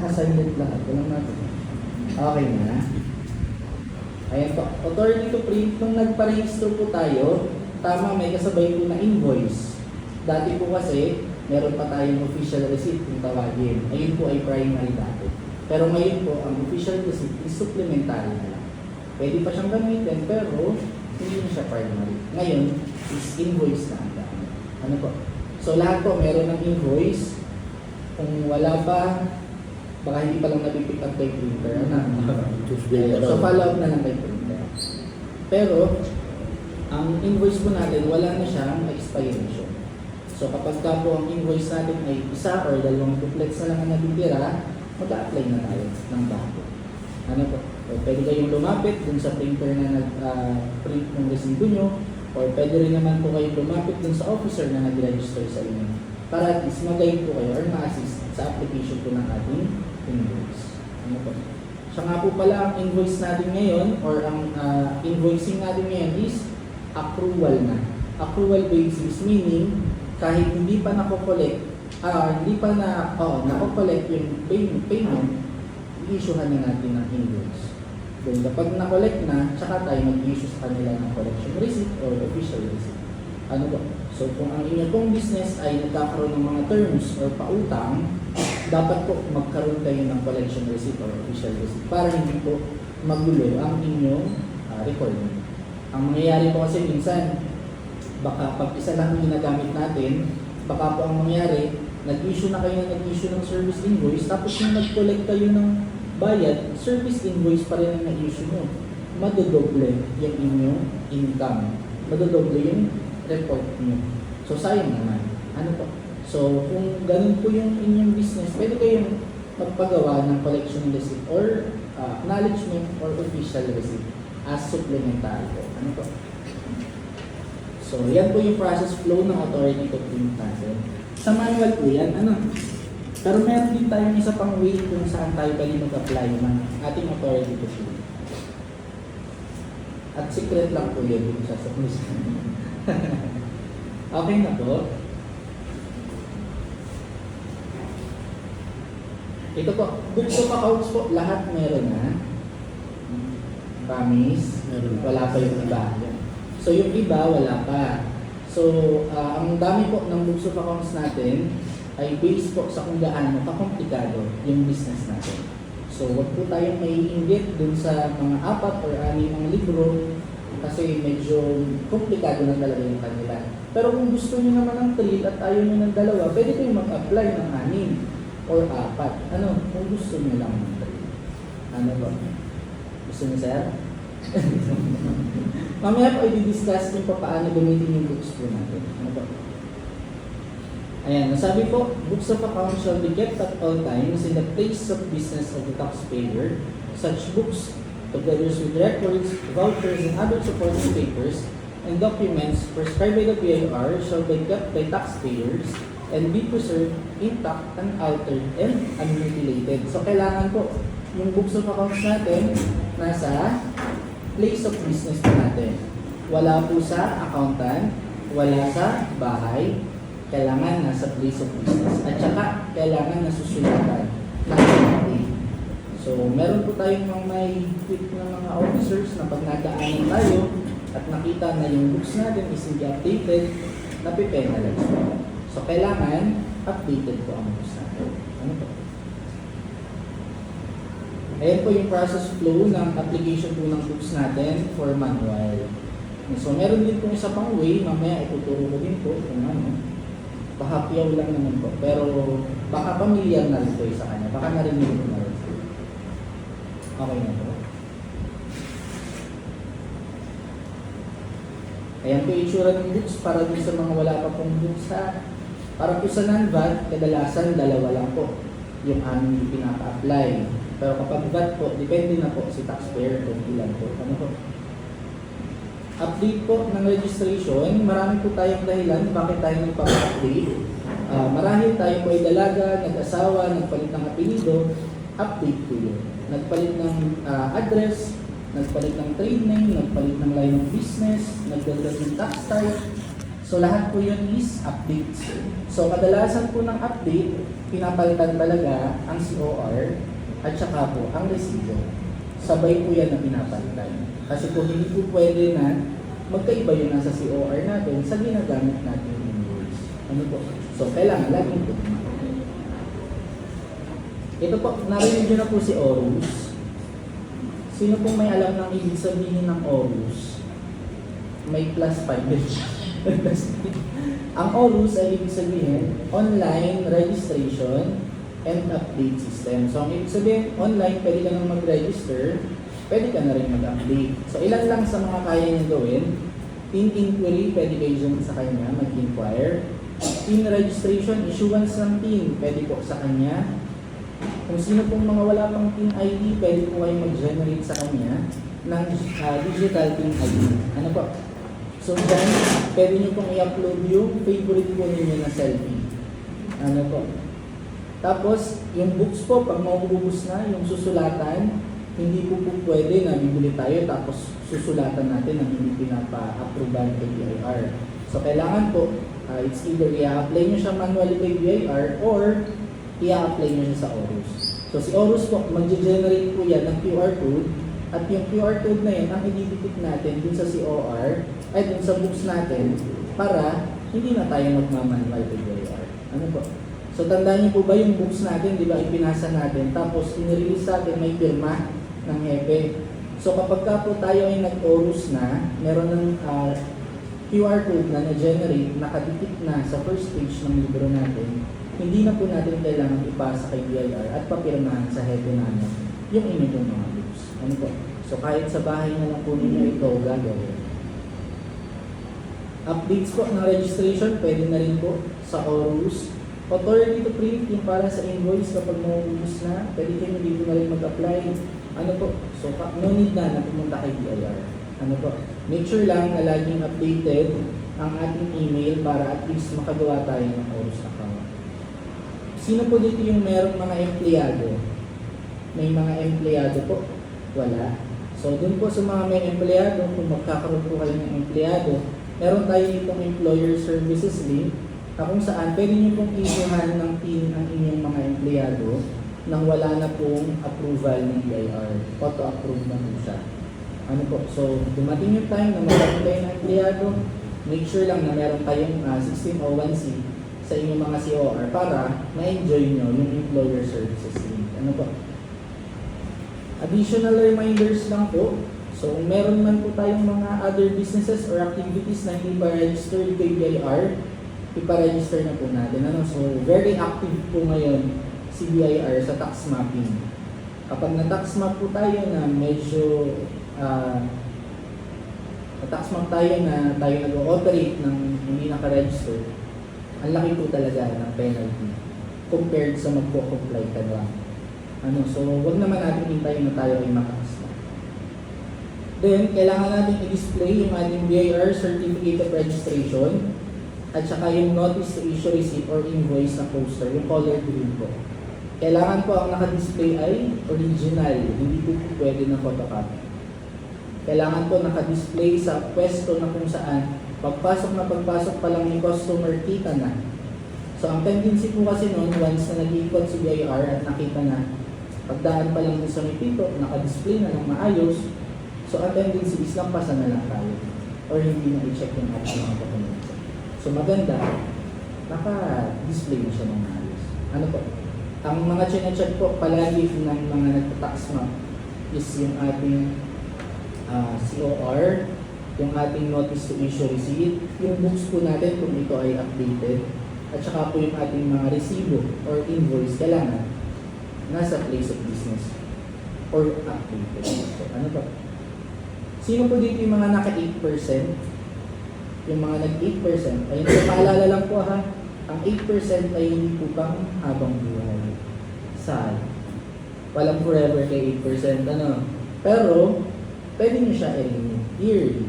naka-silent lahat. Walang natin. Okay na. Ayan po. Authority to print, nung nagparehistro po tayo, tama, may kasabay po na invoice. Dati po kasi, meron pa tayong official receipt kung tawagin. Ayun po ay primary dati. Pero ngayon po, ang official receipt is supplementary na lang. Pwede pa siyang gamitin, pero hindi na siya primary. Ngayon, is invoice na ang dami. Ano po? So lahat po, meron ng invoice. Kung wala pa, baka hindi pa lang napipick up kay printer. So follow up na lang kay printer. Pero, ang invoice po natin, wala na siyang expiration. So kapag ka po ang invoice natin ay isa or dalawang duplets na lang ang natitira, mag-a-apply na tayo ng bago. Ano po? O pwede kayong lumapit dun sa printer na nag-print ng resibo nyo, or pwede rin naman po kayong lumapit dun sa officer na nag-register sa inyo para at least mag-guide po kayo or ma-assist sa application po ng ating invoice. Ano po? Siya nga po pala ang invoice natin ngayon or ang invoicing natin ngayon is accrual na. Accrual basis meaning kahit hindi pa nako-collect, hindi pa nako-collect yung payment, i-issuehan na natin ng invoice. Then kapag na-collect na, tsaka tayo mag-issue sa kanila ng collection receipt or official receipt. Ano ba? So kung ang inyong pong business ay nagkakaroon ng mga terms or pautang, dapat po magkaroon kayo ng collection receipt or official receipt para hindi po magulo ang inyong recording. Ang mangyayari po kasi minsan, baka pag isa lang yung ginagamit natin, baka po ang mangyari, nag-issue na kayo ng service invoice, tapos yung nag-collect kayo ng bayad, service invoice pa rin ang na-issue mo. Madodoble yung inyong income. Madodoble yung report nyo. So, sayang naman. Ano po? So, kung ganun po yung inyong business, pwede kayong magpagawa ng collection receipt or acknowledgement or official receipt as supplementary po. Ano po? So, yan po yung process flow ng authority to print natin. Sa manual po yan, pero meron din tayong isa pang way kung saan tayo pwede mag-apply ng ating authority to print. At secret lang po yun yung sasabihin. Okay na po. Ito po, books of accounts po, lahat meron na. Promise, wala pa yung iba. So yung iba, wala pa. So, ang dami po ng books of accounts natin ay based po sa kung gaano kakomplikado yung business natin. So, wag po tayong maiinggit dun sa mga 4 or 6 libro kasi medyo komplikado na talaga yung kanila. Pero kung gusto niyo naman ng 3 at ayaw niyo ng 2, pwede kayong mag-apply ng 6 or 4. Ano? Kung gusto niyo lang ng 3. Ano ba? Gusto niyo, sir? Mamaya po i-discuss kung paano gamitin yung books po natin. Ano ba? Ayan, nasabi po, books of accounts shall be kept at all times in the place of business of the taxpayer. Such books, together with records, vouchers, and other supporting papers and documents prescribed by the PIR shall be kept by taxpayers and be preserved intact, unaltered, and unmutilated. So, kailangan po yung books of accounts natin nasa place of business po natin. Wala po sa accountant, wala sa bahay, kailangan nasa place of business. At saka, kailangan nasusulatan ng committee. So, meron po tayong mga may tweet ng mga officers na pag nagdaanan tayo at nakita na yung books natin is hindi updated, napipenalize po. So, kailangan updated po ang books natin. Ano po? Ayan po yung process flow ng application po ng books natin for manual. So, meron din po isa pang way, mamaya ituturo ko din po kung ano. Bahapyaw lang naman po. Pero baka pamilyar na rin po sa kanya. Baka narinig ko na rin. Okay na po. Ayan po yung itsura ng books para din sa mga wala pa pong books ha. Para po sa non-VAT, kadalasan 2 lang po yung aming pinapa-apply. Pero kapag VAT po, depende na po si taxpayer kung ilan po. Ano po? Update po ng registration, marami po tayong dahilan bakit tayo nagpapa-update. Marahil tayo po ay dalaga, nag-asawa, nagpalit ng apelido, update po yun. Nagpalit ng address, nagpalit ng trade name, nagpalit ng line of business, nagdagdag ng tax type. So lahat po yun is updates. So kadalasan po ng update, pinapalitan talaga ang COR at saka po ang resibo. Sabay po yan na pinapalitan. Kasi po hindi po pwede na magkaiba yung nasa COR natin sa ginagamit natin yung invoice. Ano po? So kailangan laging po. Ito po, narinig nyo na po si Horus. Sino pong may alam ng ibig sabihin ng Horus? May plus 5. Ang Horus ay ibig sabihin online registration and update system. So ang ibig sabihin, online pwede ka nang mag-register, pwede ka na rin mag-update. So ilan lang sa mga kaya niya gawin? Team inquiry, pwede kayo dyan sa kanya mag-inquire. Team registration, issuance ng team, pwede po sa kanya. Kung sino pong mga wala pang team ID, pwede po kayo mag-generate sa kanya ng digital team ID. Ano po? So dyan, pwede nyo pong i-upload yung favorite po ninyo na selfie. Ano po? Tapos, yung books po, pag mauubos na, yung susulatan, hindi po pwede na bibili tayo tapos susulatan natin ang hindi pinapa-approval kay BIR. So kailangan po, it's either i-apply nyo siya manually kay BIR or i-apply nyo siya sa Horus. So si Horus po, mag-generate po yan ng QR code at yung QR code na yun ang ididikit natin dun sa COR ay dun sa books natin para hindi na tayo magmamanual kay BIR. Ano po? So tandaan niyo po ba yung books natin, di ba, ipinasa natin, tapos inirelease natin may pirma ng hepe. So kapag ka po tayo ay nag-Horus na, meron ng QR code na na-generate, nakadikit na sa first page ng libro natin, hindi na po natin kailangan ipasa kay BIR at papirmahan sa hepe namin yung inyong mga books. Ano po? So kahit sa bahay na lang po ninyo ito gagawin. Updates po ng registration, pwede na rin po sa Horus. Authority to print, yung para sa invoice kapag mauubos na, pwede kayo dito na rin mag-apply. Ano po? So, no need na pumunta kay BIR. Ano po? Make sure lang na laging updated ang ating email para at least makagawa tayo ng Horus account. Sino po dito yung merong mga empleyado? May mga empleyado po? Wala. So, dun po sa mga may empleyado, kung magkakaroon po kayo ng empleyado, meron tayo ditong employer services link kung saan pwede nyo pong isuhan ng team ang inyong mga empleyado nang wala na pong approval ng BIR. Auto-approve na po siya. Ano po? So, dumating yung time na magkaroon kayo ng empleyado, make sure lang na meron kayong 1601C sa inyong mga COR para ma-enjoy nyo yung employer services link. Ano po? Additional reminders lang po. So, kung meron man po tayong mga other businesses or activities na hindi pa registered kay BIR, ipa-register na po natin. Ano? So, very active po ngayon si BIR sa tax mapping. Kapag na-tax map po tayo na medyo na-tax map tayo na tayo nag-ooperate ng hindi naka-register, ang laki po talaga ng penalty compared sa magpo-comply ka lang. Ano? So, wag naman natin hintayin na tayo ay matax map. Then, kailangan natin i-display yung ating BIR Certificate of Registration at saka yung notice to issue receipt or invoice na poster, yung color green po. Kailangan po ang naka-display ay original, hindi po pwede na photocopy. Kailangan po naka-display sa pwesto na kung saan pagpasok pa lang yung customer, kita na. So ang tendency po kasi noon, once na nag-ikot si BIR at nakita na, pagdaan pa lang sa may pito, naka-display na ng maayos, so ang tendency is lampasan na lang tayo or hindi na i-check yung ating mga dokumento. So maganda, naka-display mo siya ng maayos. Ano po? Ang mga chine-check po palagi ng mga nagpa-tax map is yung ating COR, yung ating notice to issue receipt, yung books po natin kung ito ay updated, at saka po yung ating mga resibo or invoice kailangan nasa place of business or updated. So ano po? Sino po dito yung mga naka-8%? Yung mga nag-8%, ay paalala lang po ha, ang 8% ay hindi po pang habang buhay. Sad. Walang forever kay 8%, ano. Pero, pwede nyo siya i-renew yearly.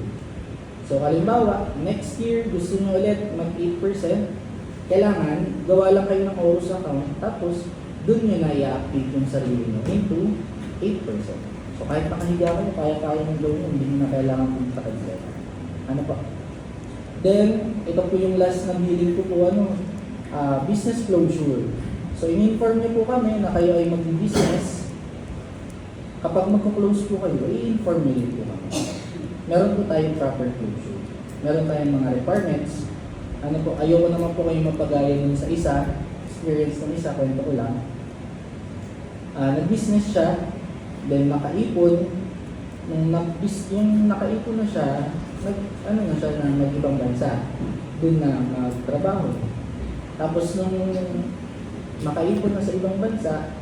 So, halimbawa, next year, gusto nyo ulit mag-8%, kailangan, gawa lang kayo ng Horus account, tapos, dun nyo na i-update yung sarili nyo into 8%. So, kahit nakahiga kayo, kaya-kaya ng gawin, hindi nyo na kailangan punta kayo. Ano pa? Then, ito po yung last na billing ko po, business closure. So, in-inform niyo po kami na kayo ay mag-business. Kapag magko-close po kayo, i-inform niyo rin po kami. Meron po tayong proper closure. Meron tayong mga requirements. Ayoko naman po kayong mapagaya dun sa isa. Experience ng isa, kwento ko lang. Nag-business siya, then nakaipon. Yung nakaipon na siya, nag-ibang bansa. Doon na magtrabaho. Tapos nung makaipon na sa ibang bansa,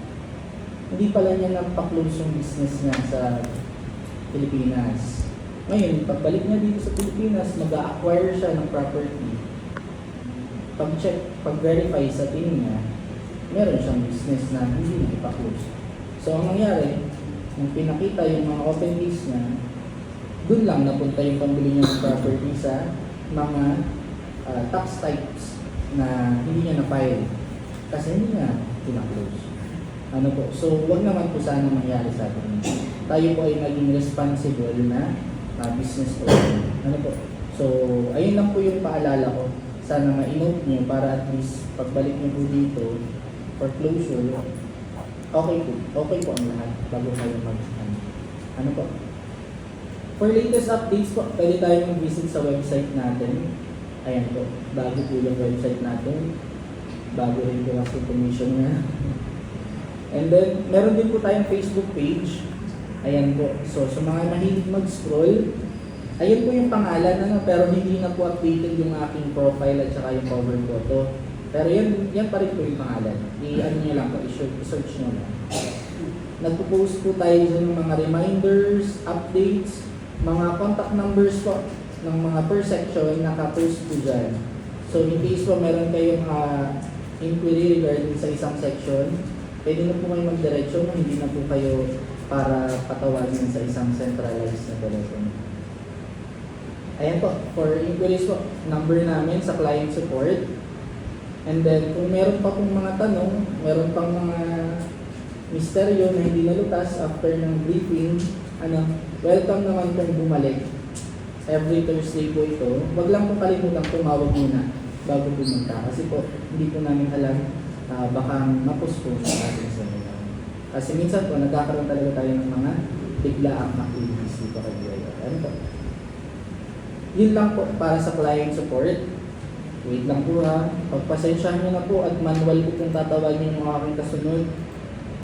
hindi pala niya nagpa-close yung business niya sa Pilipinas. Ngayon, pagbalik niya dito sa Pilipinas, mag-a-acquire siya ng property. Pag-check, pag-verify sa team niya, meron siyang business na hindi na ipa-close. So, ang nangyari, nung pinakita yung mga open case niya, dun lang napunta yung pambili niya ng property sa mga tax types na hindi niya na-file. Kasi hindi niya pina-close. So, wag naman po sana mangyari sa atin. Tayo po ay maging responsible na business owner. So, ayun lang po yung paalala ko. Sana ma-note nyo para at least pagbalik nyo po dito for closure, okay po ang lahat bago kayo For latest updates po, pwede tayo mag-visit sa website natin. Ayan po, bago po yung website natin. Bago rin po ang information niya. And then, meron din po tayong Facebook page. Ayan po. So, sa mga mahilig mag-scroll, ayan po yung pangalan, pero hindi na po updated yung aking profile at saka yung cover photo. Pero yan pa rin po yung pangalan. I-ano nyo lang po, i-search nyo lang. Nagpo-post po tayo ng mga reminders, updates, mga contact numbers po ng mga per section, naka-post po dyan. So, in case po meron kayong inquiry regarding sa isang section, pwede na po kayo mag-diretsyo, hindi na po kayo para patawagin sa isang centralized na telephone. Ayan po, for inquiries po, number namin sa client support. And then, kung meron pa pong mga tanong, meron pang mga misteryo na hindi nalutas after ng briefing, welcome naman pong bumalik. Every Thursday po ito. Wag lang po kalimutan tumawag muna bago pumunta. Kasi po, hindi po namin alam baka ma-postpone sa ating seminar. Kasi minsan po, nagkakaroon talaga tayo ng mga biglaang activities dito kay Buaya. Ano po? Yun lang po para sa client support. Wait lang po ha. Pagpasensyahan nyo na po at manual po kung tatawagin yung mga aking kasunod.